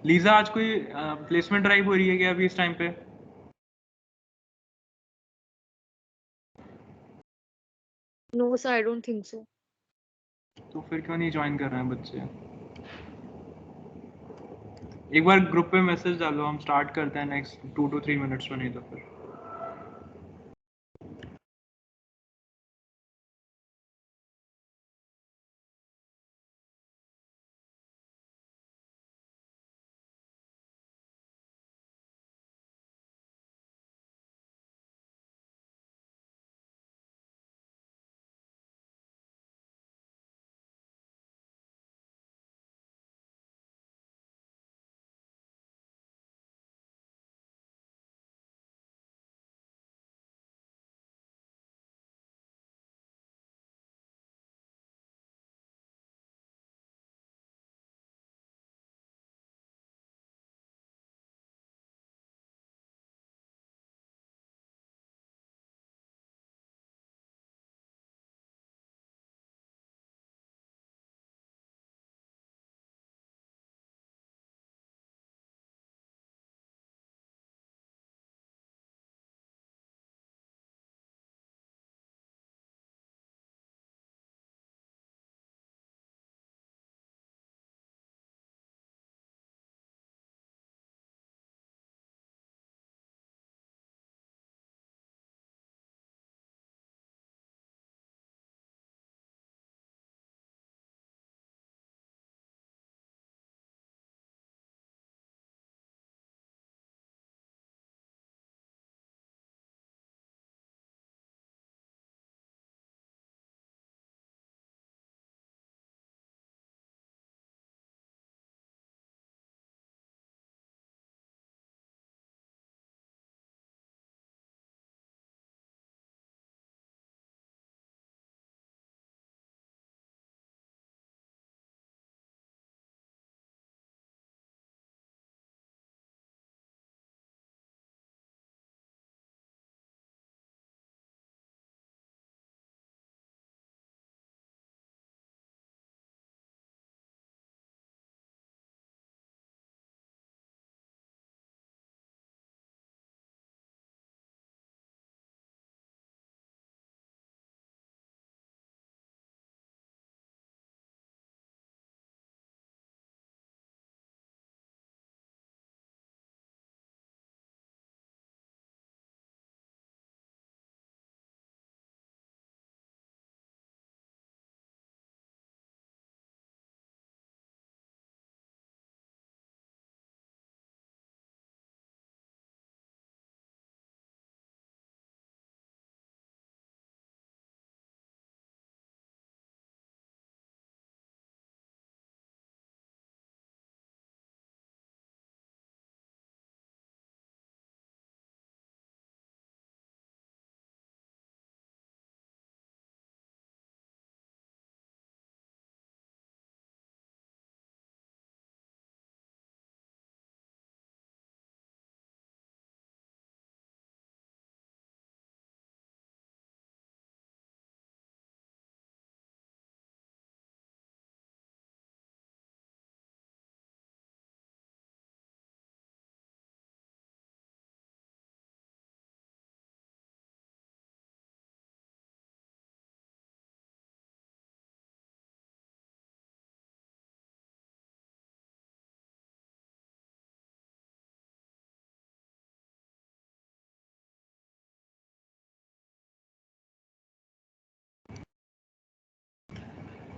Lisa आज कोई placement drive हो रही है क्या अभी इस टाइम पे? No sir, I don't think so. तो फिर क्यों नहीं ज्वाइन कर रहे हैं बच्चे? एक बार ग्रुप पे मैसेज डालो, हम स्टार्ट करते हैं नेक्स्ट 2 to 3 मिनट्स में, नहीं तो फिर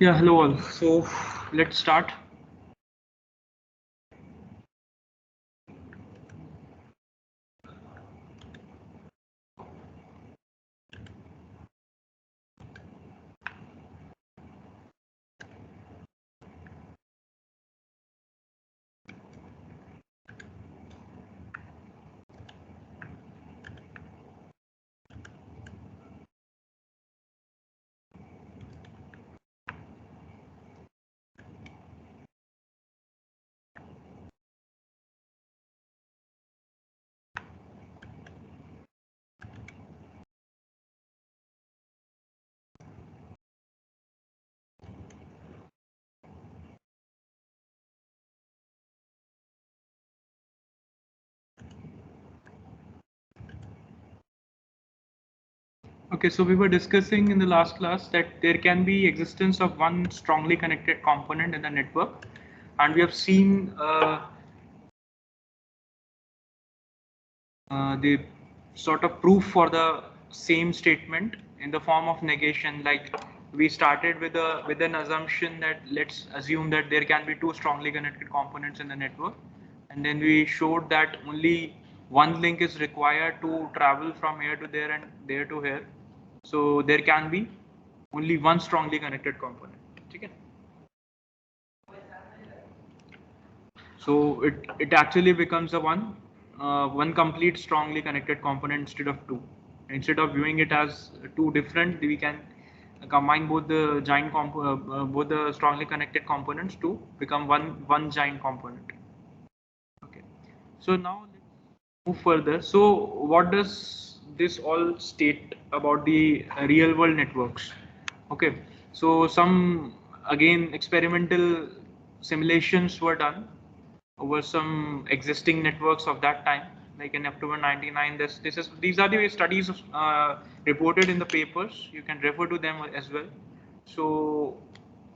yeah, hello all. So let's start. Okay, so we were discussing in the last class that there can be existence of one strongly connected component in the network, and we have seen the sort of proof for the same statement in the form of negation. Like we started with an assumption that let's assume that there can be two strongly connected components in the network, and then we showed that only one link is required to travel from here to there and there to here. So there can be only one strongly connected component. Okay? So it actually becomes a one complete strongly connected component instead of two. Instead of viewing it as two different, we can combine both the both the strongly connected components to become one giant component. Okay. So now let's move further. So what does this all state about the real world networks? Okay. So some again experimental simulations were done over some existing networks of that time, like in October 99. These are the studies reported in the papers. You can refer to them as well. So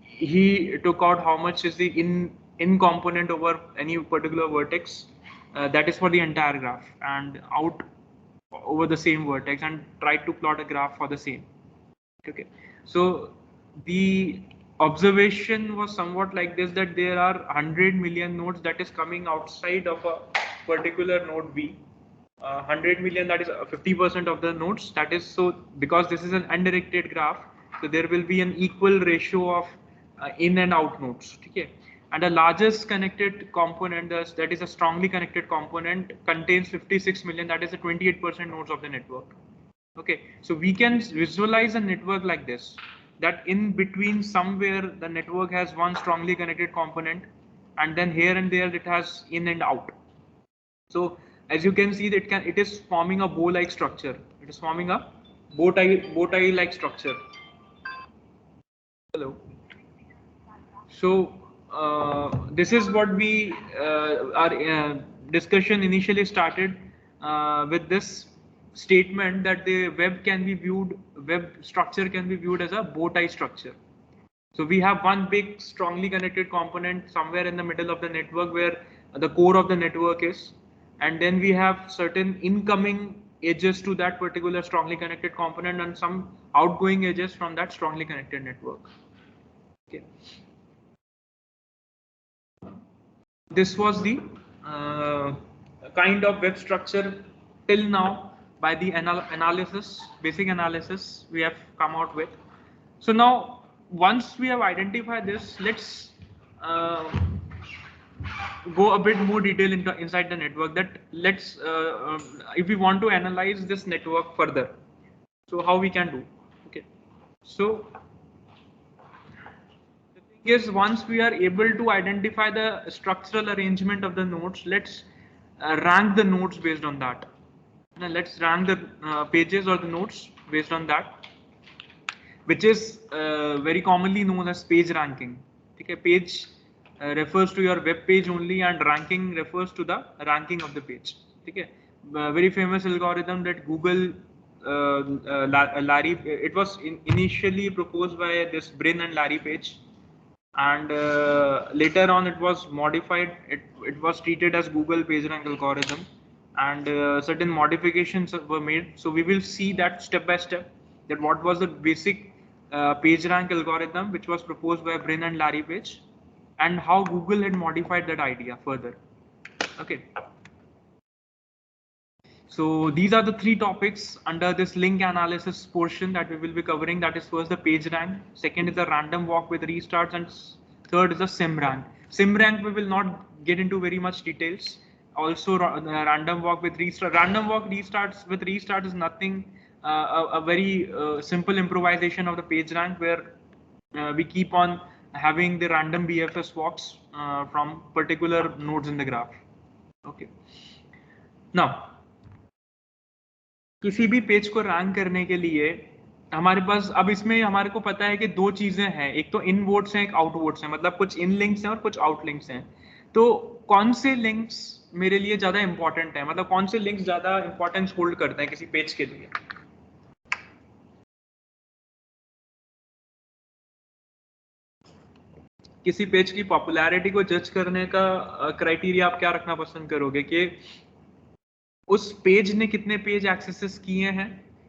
he took out how much is the in component over any particular vertex, that is for the entire graph, and out over the same vertex, and tried to plot a graph for the same. Okay, so the observation was somewhat like this, that there are 100 million nodes that is coming outside of a particular node V. 100 million, that is 50% of the nodes. That is, so because this is an undirected graph, so there will be an equal ratio of in and out nodes. Okay, and the largest connected component, that is a strongly connected component, contains 56 million. That is the 28% nodes of the network. Okay, so we can visualize a network like this, that in between somewhere the network has one strongly connected component, and then here and there it has in and out. So as you can see, that it is forming a bow-like structure. It is forming a bow tie-like structure. Hello. So this is what we our discussion initially started with this statement that the web structure can be viewed as a bow tie structure. So we have one big strongly connected component somewhere in the middle of the network where the core of the network is, and then we have certain incoming edges to that particular strongly connected component and some outgoing edges from that strongly connected network. Okay. This was the kind of web structure till now by the basic analysis we have come out with. So now, once we have identified this, let's go a bit more detail inside the network. That if we want to analyze this network further, so how we can do? Okay, so is once we are able to identify the structural arrangement of the nodes, let's rank the nodes based on that. Now let's rank the pages or the nodes based on that, which is very commonly known as page ranking. Okay, page refers to your web page only, and ranking refers to the ranking of the page. Okay, very famous algorithm that Google Larry. It was initially proposed by this Brin and Larry Page, and later on it was modified. It was treated as Google PageRank algorithm, and certain modifications were made. So we will see that step by step, that what was the basic PageRank algorithm which was proposed by Brin and Larry Page, and how Google had modified that idea further. Okay. So these are the three topics under this link analysis portion that we will be covering. That is, first the page rank, second is the random walk with restarts, and third is the sim rank. Sim rank we will not get into very much details. Also random walk with restart. Random walk restarts with restart is nothing, a very simple improvisation of the page rank, where we keep on having the random BFS walks from particular nodes in the graph. Okay. Now, किसी भी page को rank करने के लिए हमारे पास, अब इसमें हमारे को पता है कि दो चीजें हैं, एक तो इन वोट्स हैं, एक आउट वोट्स हैं, मतलब कुछ इन लिंक्स हैं और कुछ आउट लिंक्स हैं. तो कौन से लिंक्स मेरे लिए ज्यादा इंपॉर्टेंट है, मतलब कौन से लिंक्स ज्यादा इंपॉर्टेंस होल्ड करते हैं किसी पेज के लिए? किसी पेज की पॉपुलैरिटी को जज करने का क्राइटेरिया आप क्या रखना पसंद करोगे कि उस पेज ने कितने पेज एक्सेसेस किए हैं,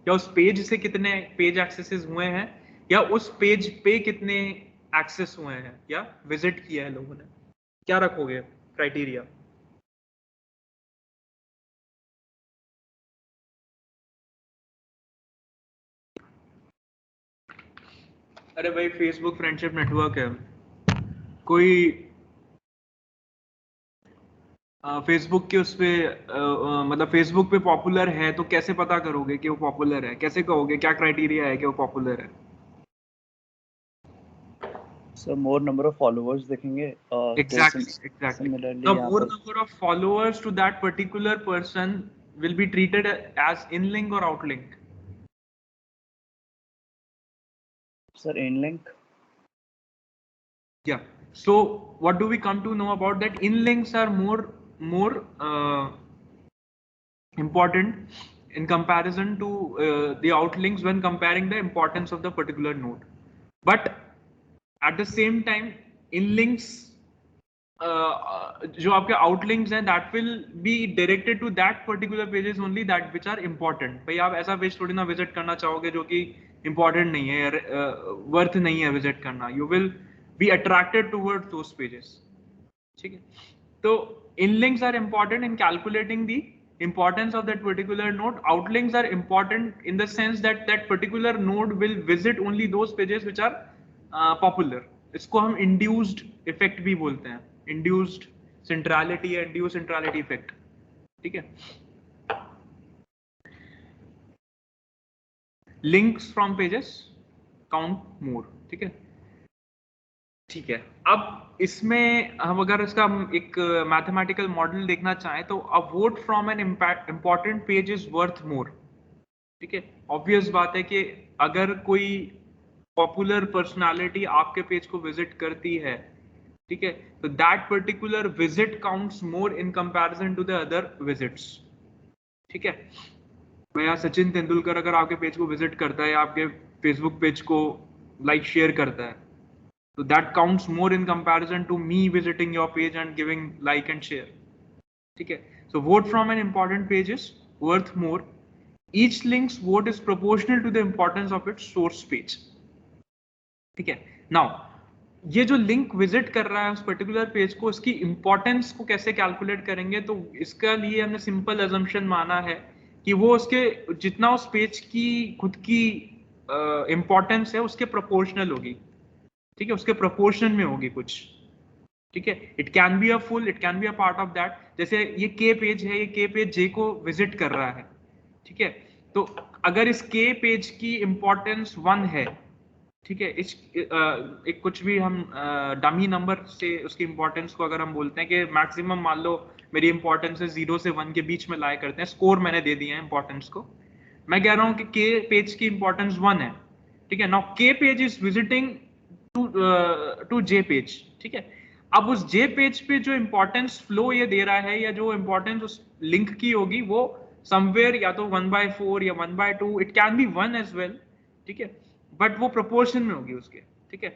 या उस पेज से कितने पेज एक्सेसेस हुए हैं, या उस पेज पे कितने एक्सेस हुए हैं या विजिट किया है लोगों ने? क्या रखोगे क्राइटेरिया? अरे भाई फेसबुक फ्रेंडशिप नेटवर्क है, कोई फेसबुक के उस पे मतलब फेसबुक पे पॉपुलर है तो कैसे पता करोगे कि वो पॉपुलर है? कैसे कहोगे, क्या क्राइटेरिया है कि वो पॉपुलर है? Sir more number of followers देखेंगे। Exactly. The more number of followers to that particular person will be treated as in-link or out-link? Sir, in-link. Yeah. So what do we come to know about that? In-links are more important in comparison to the outlinks when comparing the importance of the particular node. But at the same time, in-links जो आपके आउटलिंक्स हैं that will be directed to that particular pages only that which are important. भाई आप ऐसा page थोड़ी ना visit करना चाहोगे जो कि important नहीं है, वर्थ नहीं है विजिट करना. You will be attracted towards those pages. ठीक है? तो in-links are important in calculating the importance of that particular node. Outlinks are important in the sense that that particular node will visit only those pages which are popular. इसको हम induced effect भी बोलते हैं, induced centrality या induced centrality effect. ठीक है? Links from pages count more. ठीक है? ठीक है. अब इसमें हम अगर इसका एक मैथमेटिकल मॉडल देखना चाहें तो a vote from an important page is worth more. ठीक है? ऑब्वियस बात है कि अगर कोई पॉपुलर पर्सनालिटी आपके पेज को विजिट करती है, ठीक है, तो that particular visit counts more in comparison to the other visits. ठीक है? मैं सचिन तेंदुलकर अगर आपके पेज को विजिट करता है, आपके फेसबुक पेज को लाइक शेयर करता है, so that counts more in comparison to me visiting your page and giving like and share. ठीक है? So vote from an important page is worth more. Each link's vote is proportional to the importance of its source page. ठीक है? Now ये जो link visit कर रहा है उस पर्टिकुलर पेज को, उसकी इंपॉर्टेंस को कैसे कैलकुलेट करेंगे? तो इसका लिए हमने सिंपल अजम्पशन माना है कि वो उसके जितना उस पेज की खुद की इंपॉर्टेंस है उसके प्रोपोर्शनल होगी. ठीक है? उसके प्रोपोर्शन में होगी कुछ. ठीक है? It can be a full, it can be a part of that. जैसे ये के पेज है, ये के पेज जे को विजिट कर रहा है. ठीक है? तो अगर इस के पेज की इंपॉर्टेंस 1 है, ठीक है, एक कुछ भी हम डमी नंबर से उसकी इंपॉर्टेंस को अगर हम बोलते हैं कि मैक्सिमम मान लो मेरी इंपॉर्टेंस है 0 से 1 के बीच में लाया करते हैं, स्कोर मैंने दे दिया है इंपॉर्टेंस को. मैं कह रहा हूँ कि के पेज की इंपॉर्टेंस 1 है. ठीक है? Now K page is visiting to J page. ठीक है? अब उस जे पेज पे जो इंपॉर्टेंस फ्लो ये दे रहा है या जो इंपॉर्टेंस उस लिंक की होगी वो समवेयर या तो 1/4 या 1/2, it can be 1 as well. ठीक है? बट वो प्रोपोर्शन में होगी उसके. ठीक है?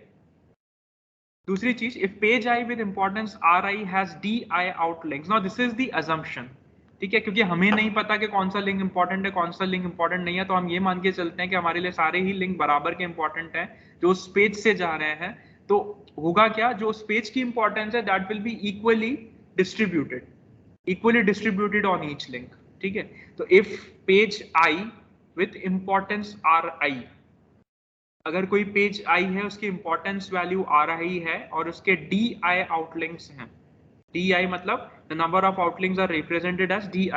दूसरी चीज, if page I with importance ri has di outlinks. Now this is the assumption. ठीक है? क्योंकि हमें नहीं पता कि कौन सा लिंक इंपॉर्टेंट है, कौन सा लिंक इंपॉर्टेंट नहीं है, तो हम ये मान के चलते हैं कि हमारे लिए सारे ही लिंक बराबर के इंपॉर्टेंट हैं जो उस पेज से जा रहे हैं. तो होगा क्या, जो उस पेज की इंपॉर्टेंस है that will be equally distributed on each link. ठीक है? तो if page I with importance ri, अगर कोई पेज आई है उसकी इंपॉर्टेंस वैल्यू आ रही है और उसके di आउटलिंक्स हैं, di मतलब the number of outlinks are represented as di,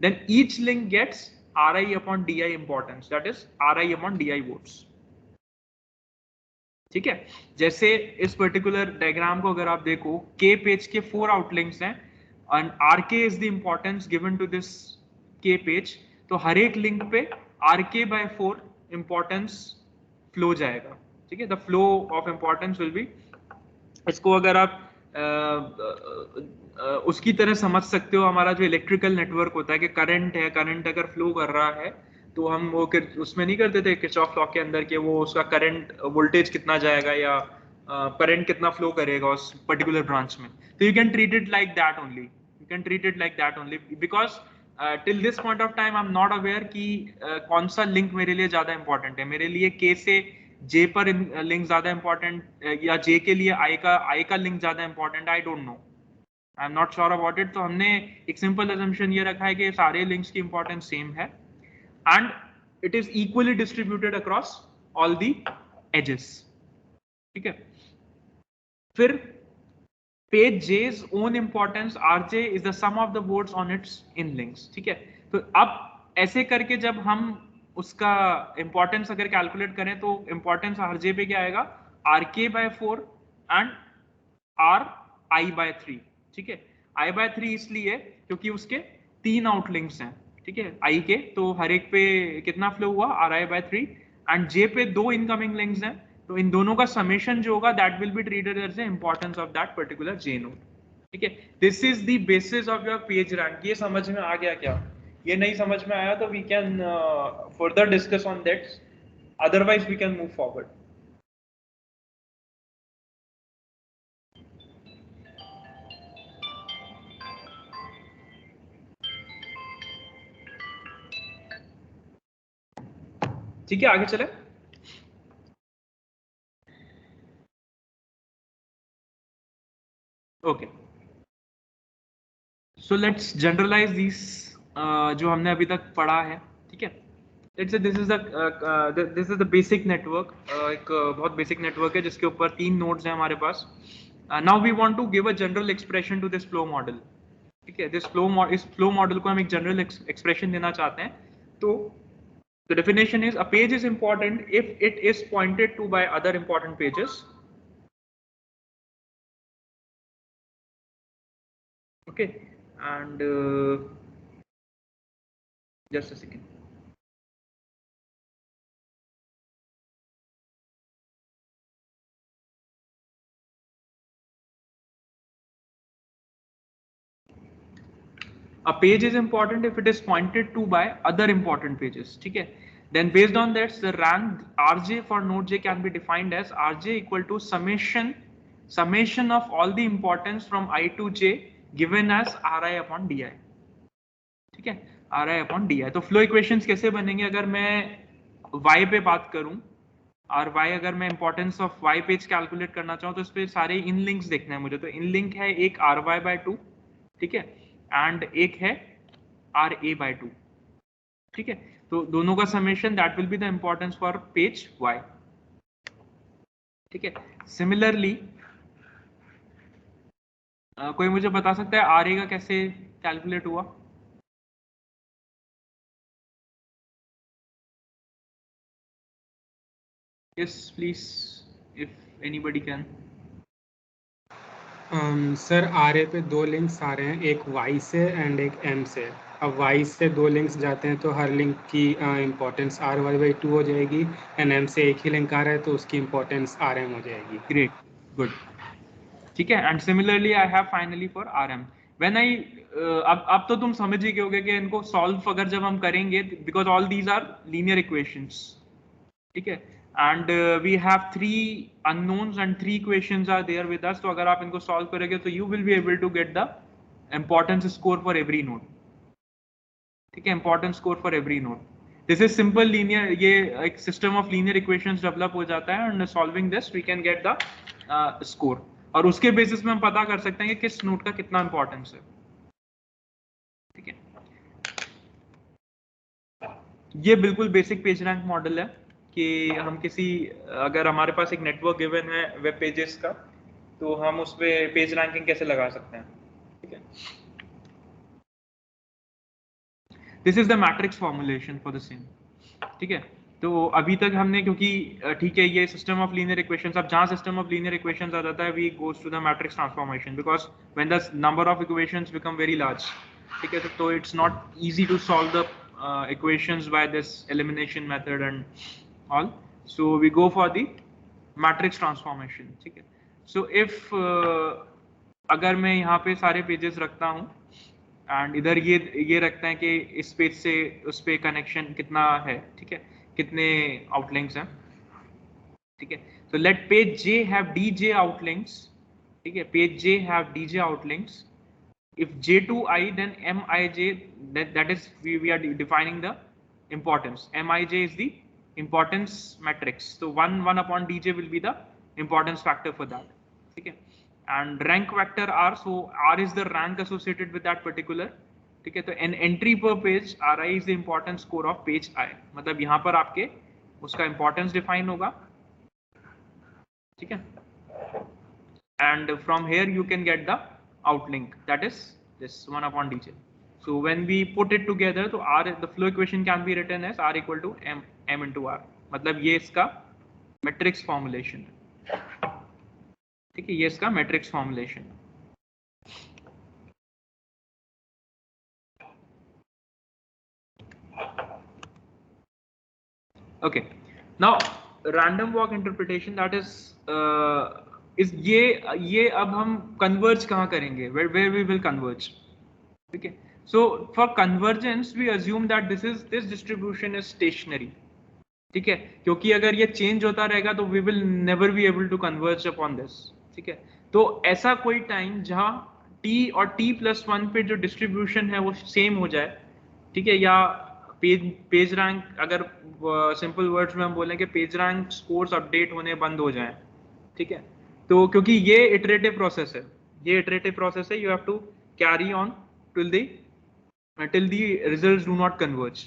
then each link gets ri upon di importance, that is ri upon di votes. ठीक है? जैसे इस पर्टिकुलर डायग्राम को अगर आप देखो, के पेज के 4 आउटलिंक्स हैं and rk is the importance given to this k page, तो हर एक लिंक पे rk/4 इंपॉर्टेंस फ्लो जाएगा. ठीक है? The flow of importance will be, इसको अगर आप उसकी तरह समझ सकते हो, हमारा जो इलेक्ट्रिकल नेटवर्क होता है कि करंट है, करंट अगर फ्लो कर रहा है तो हम वो उसमें नहीं करते थे किरचॉफ लॉ के अंदर कि वो उसका करंट वोल्टेज कितना जाएगा या करंट कितना फ्लो करेगा उस पर्टिकुलर ब्रांच में. तो you can treat it like that only. You can treat it like that only because till this point of time I am not aware कि कौन सा लिंक मेरे लिए ज्यादा इंपॉर्टेंट है. मेरे लिए के से जे पर लिंक ज्यादा इंपॉर्टेंट या जे के लिए आई का लिंक ज्यादा important. I don't know, I am not sure about it. तो हमने एक सिंपल अजम्पशन ये रखा है कि सारे लिंक्स की इंपॉर्टेंस सेम है and it is equally distributed across all the edges. ठीक है. फिर page J's own importance rj is the sum of the words on its in links. ठीक है. तो अब ऐसे करके जब हम उसका इंपॉर्टेंस अगर कैलकुलेट करें तो इंपॉर्टेंस rj पे क्या आएगा, rk/4 एंड ri/3. ठीक है. i/3 इसलिए क्योंकि उसके 3 आउटलिंक्स हैं. ठीक है. i के तो हर एक पे कितना फ्लो हुआ, ri/3 एंड j पे 2 इनकमिंग लिंक्स हैं. तो इन दोनों का समेशन जो होगा that will be treated as the importance of that particular j node. ठीक है. This is the basis of your page rank. ये समझ में आ गया क्या? ये नहीं समझ में आया तो we can further discuss on that, otherwise we can move forward. ठीक है, आगे चले. Okay, so let's generalize this जो हमने अभी तक पढ़ा है. ठीक है. Let's say this is the basic network. एक बहुत बेसिक नेटवर्क है जिसके ऊपर 3 नोड्स हैं हमारे पास. Now we want to give a general expression to this flow model. ठीक है. इस फ्लो मॉडल को हम एक जनरल एक्सप्रेशन देना चाहते हैं. तो the definition is a page is important if it is pointed to by other important pages. Okay, and just a second. A page is important if it is pointed to by other important pages. ठीक है. Then based on that, the rank rj for node j can be defined as rj equal to summation of all the importance from I to j given as ri upon di. ठीक है. ri upon di. तो flow equations कैसे बनेंगे? अगर मैं y पे बात करूं और y अगर मैं importance of y page calculate करना चाहूँ तो इस पे सारे इन लिंक्स देखना है मुझे. तो इन लिंक है एक ry/2. ठीक है. एंड एक है ra/2. ठीक है. तो दोनों का summation that will be the importance for page y. ठीक है. सिमिलरली कोई मुझे बता सकता है ra का कैसे कैलकुलेट हुआ? Yes, please, if anybody can. Sir RA पे 2 लिंक्स आ रहे हैं, एक Y से एंड एक M से. अब Y से 2 लिंक्स जाते हैं तो हर लिंक की इम्पोर्टेंस ry/2 हो जाएगी एंड M से एक ही लिंक आ रहा है तो उसकी इम्पोर्टेंस RM हो जाएगी. Great, good. ठीक है. And similarly I have finally for RM. When I अब तो तुम समझ ही गए होगे कि इनको सॉल्व अगर जब हम करेंगे because all these are linear equations. ठीक है. And we have 3 unknowns and 3 equations are there with us. तो अगर आप इनको सॉल्व करोगे तो you will be able to get the importance score for every node. ठीक है. Importance score for every node. This is simple linear. ये एक system of linear equations develop हो जाता है and solving this we can get the score. और उसके basis में हम पता कर सकते हैं कि किस नोड का कितना इंपॉर्टेंस है. ठीक है. ये बिल्कुल बेसिक पेज रैंक मॉडल है कि हम किसी अगर हमारे पास एक नेटवर्क गिवन है वेब पेजेस का तो हम उस पे पेज रैंकिंग कैसे लगा सकते हैं. ठीक है. This is the matrix formulation for the same. ठीक है. तो अभी तक हमने क्योंकि ठीक है ये सिस्टम ऑफ लीनियर इक्वेशंस, अब जहां सिस्टम ऑफ लीनियर इक्वेशंस आ जाता है we goes to the matrix transformation because when the number of equations become very large. ठीक है. तो it's not easy to solve the equations by this elimination method and all, so we go for the matrix transformation. ठीक है. so if अगर मैं यहाँ पे सारे पेजेस रखता हूँ एंड इधर ये रखते हैं कि इस पेज से उस पे कनेक्शन कितना है. ठीक है. कितने आउटलिंक्स हैं. ठीक है. So let page J have DJ outlinks. ठीक है, page J have DJ outlinks. If J2I, then Mij, that is we are defining the importance. Mij is the importance matrix. So 1 upon DJ will be the importance factor for that. Okay. And rank vector R, so R is the rank associated with that particular. ठीक है, तो an entry per page Ri is the importance score of page I. मतलब यहाँ पर आपके उसका importance define होगा. ठीक है. And from here you can get the outlink, that is this 1 upon DJ. So when we put it together, so R, the flow equation can be written as R equal to M into R. मतलब ये इसका matrix formulation है. ठीक है, ये इसका matrix formulation है. Okay, now random walk interpretation, that is ये अब हम converge कहाँ करेंगे, where we will converge. Okay, so for convergence we assume that this distribution is stationary. ठीक है, क्योंकि अगर ये change होता रहेगा तो we will never be able to converge upon this. ठीक है, तो ऐसा कोई टाइम जहाँ t और t+1 पे जो distribution है वो same हो जाए. ठीक है, या पेज रैंक, अगर सिंपल वर्ड्स में हम बोलें कि पेज रैंक स्कोर्स अपडेट होने बंद हो जाएं. ठीक है, तो क्योंकि ये इटरेटिव प्रोसेस है, you have to carry on till the results do not converge.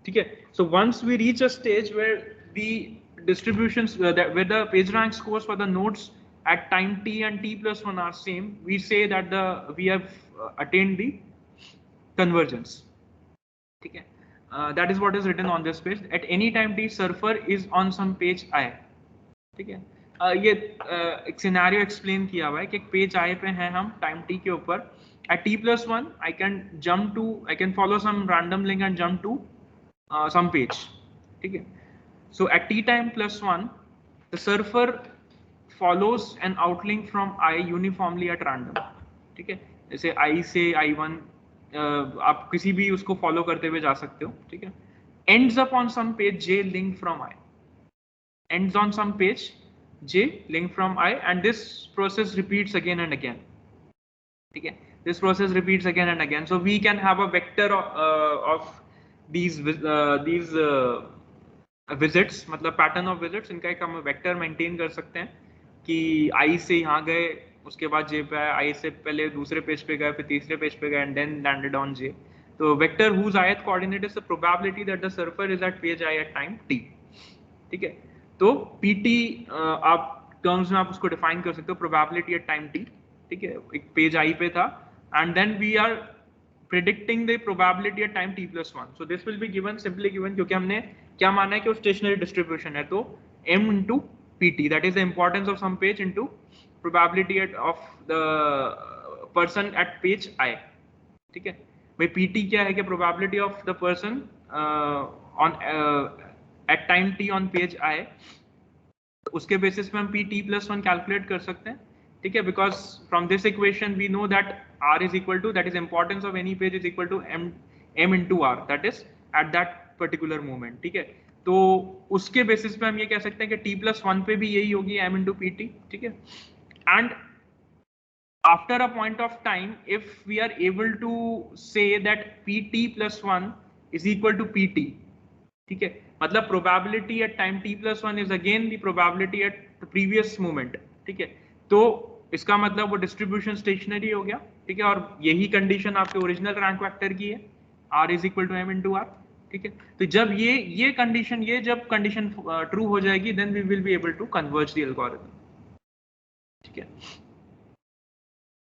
ठीक है, so once we reach a stage where the distributions where the page rank scores for the nodes at time t and t+1 are same, we say that we have attained the convergence. ठीक है, that is what is written on this page. At any time t, surfer is on some page I. ठीक है, ये एक scenario explain किया हुआ है कि एक पेज I पे हैं हम टाइम t के ऊपर. At t+1 I can follow some random link and jump to some page. ठीक है, so at t time +1 the surfer follows an outlink from I uniformly at random. ठीक है, जैसे I से I1 आप किसी भी उसको फॉलो करते हुए जा सकते हो. ठीक है, ends up on some page J link from I, ends on some page J link from I, and this process repeats again and again. ठीक है, this process repeats again and again. So we can have a vector of these visits, मतलब pattern of visits, इनका एक हम vector maintain कर सकते हैं कि I से यहाँ गए, उसके बाद J पे आए, I से पहले दूसरे पेज पे गए, फिर तीसरे पेज पे गए, and then landed on J. तो vector whose ith coordinate is the probability that the surfer is at page I at time t. ठीक है, तो PT आप टर्म्स में आप उसको डिफाइन कर सकते हो, probability at time t. ठीक है, एक पेज I पे था, and then we are predicting the probability at time t+1. So this will be given, simply given, क्योंकि हमने क्या माना है कि वो स्टेशनरी डिस्ट्रीब्यूशन है, तो m into pt, that is the importance of some page into probability of the person at page I. ठीक है भाई, pt क्या है कि probability of the person on at time t on page I, उसके basis पे हम pt+1 calculate कर सकते हैं. ठीक है, because from this equation we know that r is equal to, that is importance of any page is equal to m into r, that is at that particular moment. ठीक है, तो उसके basis पे हम ये कह सकते हैं कि t+1 पे भी यही होगी m into pt. ठीक है, and after a point of time, if we are able to say that pt+1 is equal to pt, ठीक है, मतलब probability at time t+1 is again the probability at the previous moment. ठीक है, तो इसका मतलब वो डिस्ट्रीब्यूशन स्टेशनरी हो गया. ठीक है, और यही कंडीशन आपके ओरिजिनल रैंक वेक्टर की है, r is equal to m into r. ठीक है, तो जब ये कंडीशन ट्रू हो जाएगी, then we will be able to converge the algorithm. ठीक है,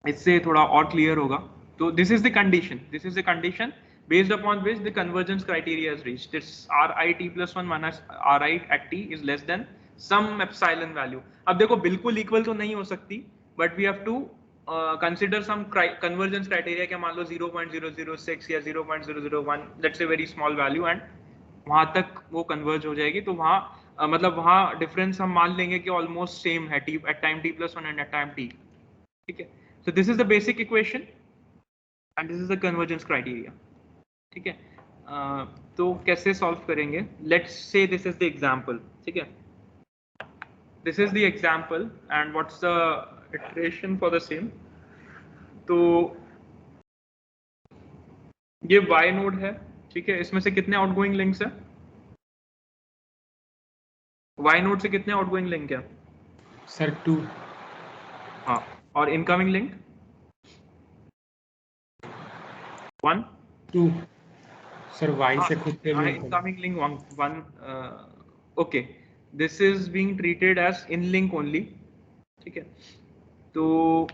इससे थोड़ा और क्लियर होगा. तो this is the condition based upon which the convergence criteria is reached. It's ri t+1 minus ri at t is less than some epsilon value. अब देखो बिल्कुल इक्वल तो नहीं हो सकती, but we have to consider some convergence criteria के मान लो 0.006 या 0.001, let's say very small value, and वहां तक वो converge हो जाएगी. तो वहां मतलब वहां difference हम मान लेंगे कि almost same है at time t+1 and at time t. ठीक है, so this is the basic equation and this is the convergence criteria. ठीक है, तो कैसे solve करेंगे? Let's say this is the example. ठीक है, this is the example and what's the iteration for the same. तो ये y नोड है, ठीक है, इसमें से कितने आउटगोइंग लिंक्स है? y नोड से कितने आउटगोइंग लिंक है सर 2। हाँ, और इनकमिंग लिंक 1 2 सर वाई से खुद से link incoming link 1 okay, this is being treated as in link only, ठीक है। तो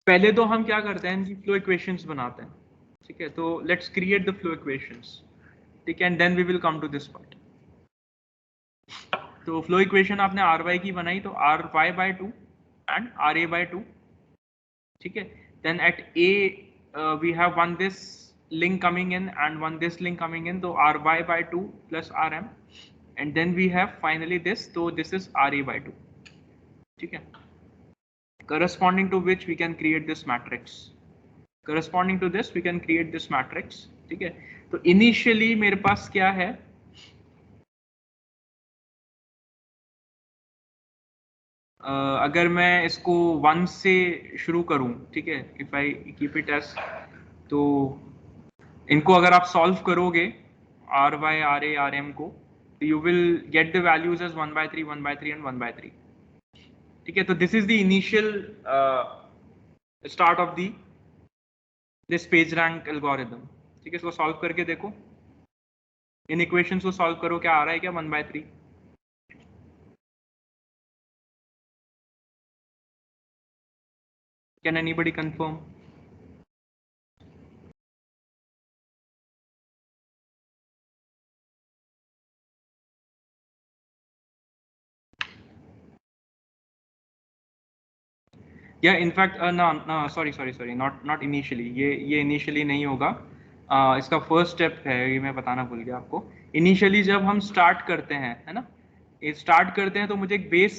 पहले तो हम क्या करते हैं कि फ्लो इक्वेशंस बनाते हैं, ठीक है। तो let's create the flow equations, ठीक है, and then we will come to this part. तो फ्लो इक्वेशन आपने आर वाई की बनाई, तो R Y by 2 and R A by 2, ठीक है। Then at A we have one this link coming in and one this link coming in, so ry by 2 plus rm, and then we have finally this, so this is ra by 2, ठीक है, corresponding to which we can create this matrix, corresponding to this we can create this matrix, ठीक है। तो initially मेरे पास क्या है, अगर मैं इसको 1 से शुरू करूं, ठीक है, if I keep it as, तो इनको अगर आप सॉल्व करोगे R Y R A R M को, तो you will get the values as 1/3 1/3 and 1/3, ठीक है। तो this is the initial start of the this page rank algorithm, ठीक है। इसको सॉल्व करके देखो, इन इक्वेशंस को सॉल्व करो, क्या आ रहा है, क्या 1/3? Can anybody confirm? या इनफैक्ट ना सॉरी नॉट इनिशियली, ये इनिशियली नहीं होगा, इसका फर्स्ट स्टेप है, ये मैं बताना भूल गया आपको। इनिशियली जब हम स्टार्ट करते हैं, है ना, ये स्टार्ट करते हैं, तो मुझे एक बेस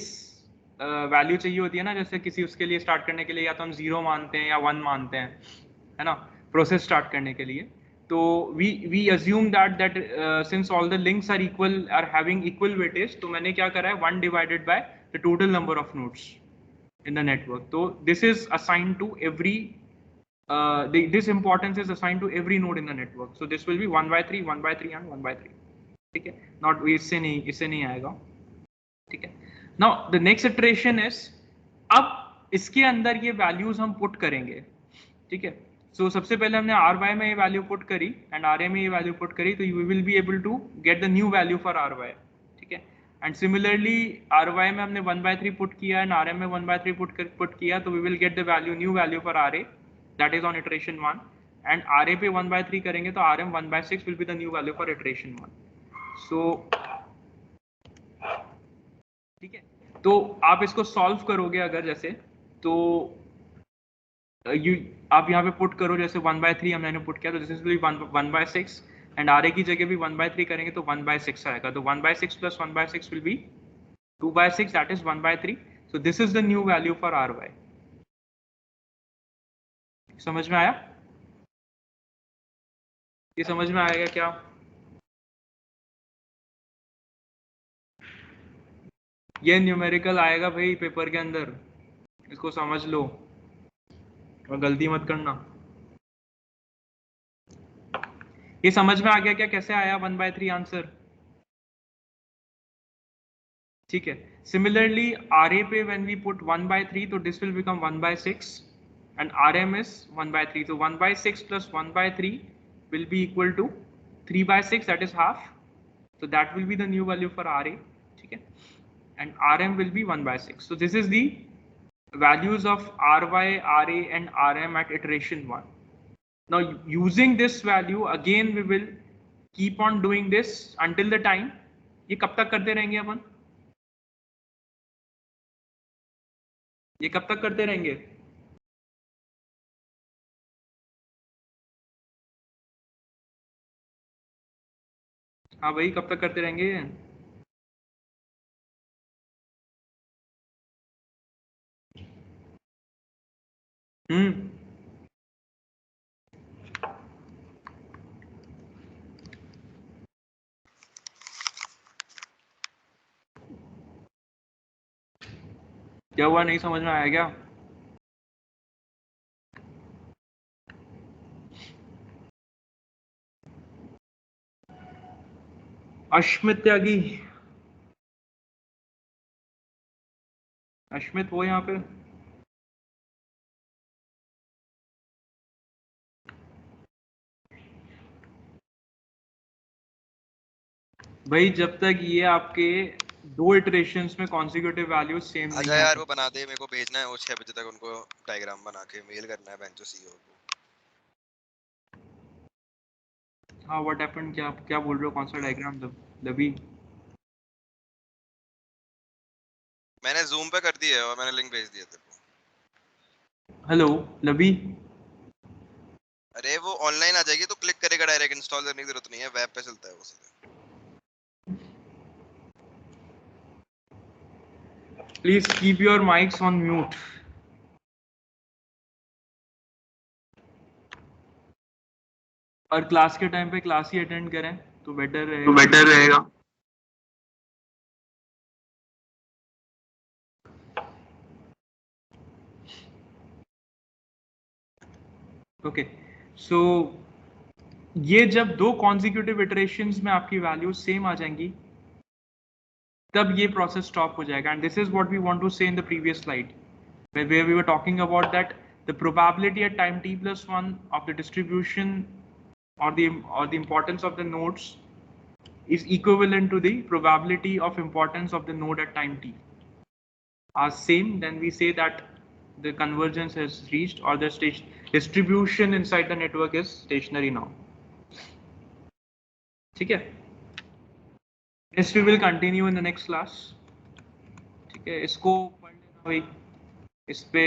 वैल्यू चाहिए होती है ना, जैसे किसी उसके लिए स्टार्ट करने के लिए या तो हम 0 मानते हैं या 1 मानते हैं, है ना, प्रोसेस स्टार्ट करने के लिए। तो we assume that since all the links are equal, are having equal weightage, तो मैंने क्या करा है, 1 divided by the total number of nodes in the network. So this is assigned to every this importance is assigned to every node in the network. So this will be 1/3 1/3 and 1/3, ठीक है, not इससे नहीं आएगा, ठीक है। Now the next iteration is, अब इसके अंदर ये वैल्यूज हम पुट करेंगे, ठीक है। सो सबसे पहले हमने आर वाई में ये वैल्यू पुट करी एंड आर ए में ये वैल्यू पुट करी, तो you will be able to get the new value for R Y, ठीक है। एंड सिमिलरली आर वाई में हमने 1/3 पुट किया एंड आर एम में 1/3 पुट किया, तो we will get the value, new value for R A, that is on iteration 1, and R A पे 1/3 करेंगे तो R M 1/6 will be the new value for iteration 1। So ठीक है, तो आप इसको सॉल्व करोगे अगर जैसे, तो आप यहाँ पे पुट करो, जैसे 1/3 हमने पुट किया, तो दिस इज 1/6, एंड आर ए की जगह भी 1/3 करेंगे तो 1/6 आएगा, तो 1/6 plus 1/6 will be 2/6, that is 1/3। So this is the new value for R Y. समझ में आया? ये समझ में आएगा क्या? ये न्यूमेरिकल आएगा भाई पेपर के अंदर, इसको समझ लो और गलती मत करना। ये समझ में आ गया क्या, कैसे आया 1/3 आंसर? ठीक है। सिमिलरली आर ए पे व्हेन वी पुट 1/3, तो this will become 1/6 and R M is 1/3, तो 1/6 plus 1/3 will be equal to 3/6, that is half, so that will be the new value for RA, ठीक है, and RM will be 1/6. So this is the values of RY, RA and RM at iteration 1. Now using this value again we will keep on doing this until the time, ये कब तक करते रहेंगे अपन, ये कब तक करते रहेंगे? हाँ भाई, कब तक करते रहेंगे? क्या हुआ, नहीं समझ में आया क्या? अश्मित त्यागी, अश्मित वो यहाँ पे? भाई जब तक ये आपके दो इटरेशंस में कॉन्सिक्यूटिव वैल्यूज सेम नहीं अच्छा यार आते। वो बना दे, मेरे को भेजना है वो 6 बजे तक, उनको डायग्राम बना के मेल करना है बेंचो सीईओ को। हाँ व्हाट हैपेंड, क्या क्या बोल रहे हो, कौन सा डायग्राम? लबी मैंने जूम पे कर दिया है और मैंने लिंक भेज दिया तेरे को। हेलो लबी, अरे वो ऑनलाइन आ जाएगी तो क्लिक करेगा, डायरेक्ट इंस्टॉल करने की जरूरत नहीं है, वेब पे चलता है वो सीधे। Please keep your mics on mute. और क्लास के टाइम पे क्लास ही अटेंड करें तो बेटर रहेगा। ओके सो ये जब दो कॉन्सिक्यूटिव इटरेशंस में आपकी वैल्यूज सेम आ जाएंगी तब ये प्रोसेस स्टॉप हो जाएगा, and this is what we want to say in the previous slide where we were talking about that the probability at time t plus 1 of the distribution or the importance of the nodes is equivalent to the probability of importance of the node at time t are same, then we say that the convergence has reached or the distribution inside the network is stationary now. ठीक है, next we will continue in the next class. ठीक है, इसको पढ़ लेना भाई, इस पे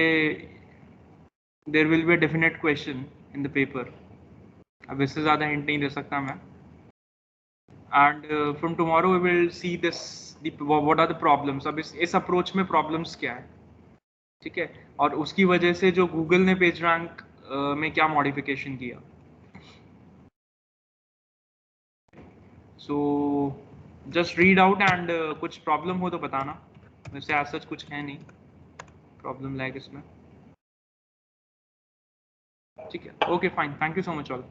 there will be a definite question in the paper. अब इससे ज़्यादा हिंट नहीं दे सकता मैं. And from tomorrow we will see this, what are the problems. अब इस अप्रोच में प्रॉब्लम्स क्या है, ठीक है, और उसकी वजह से जो गूगल ने पेज रैंक में क्या मॉडिफिकेशन किया. So just read out and कुछ प्रॉब्लम हो तो बताना. वैसे आज सच कुछ है नहीं प्रॉब्लम लाइक इसमें. ठीक है, okay fine, thank you so much all.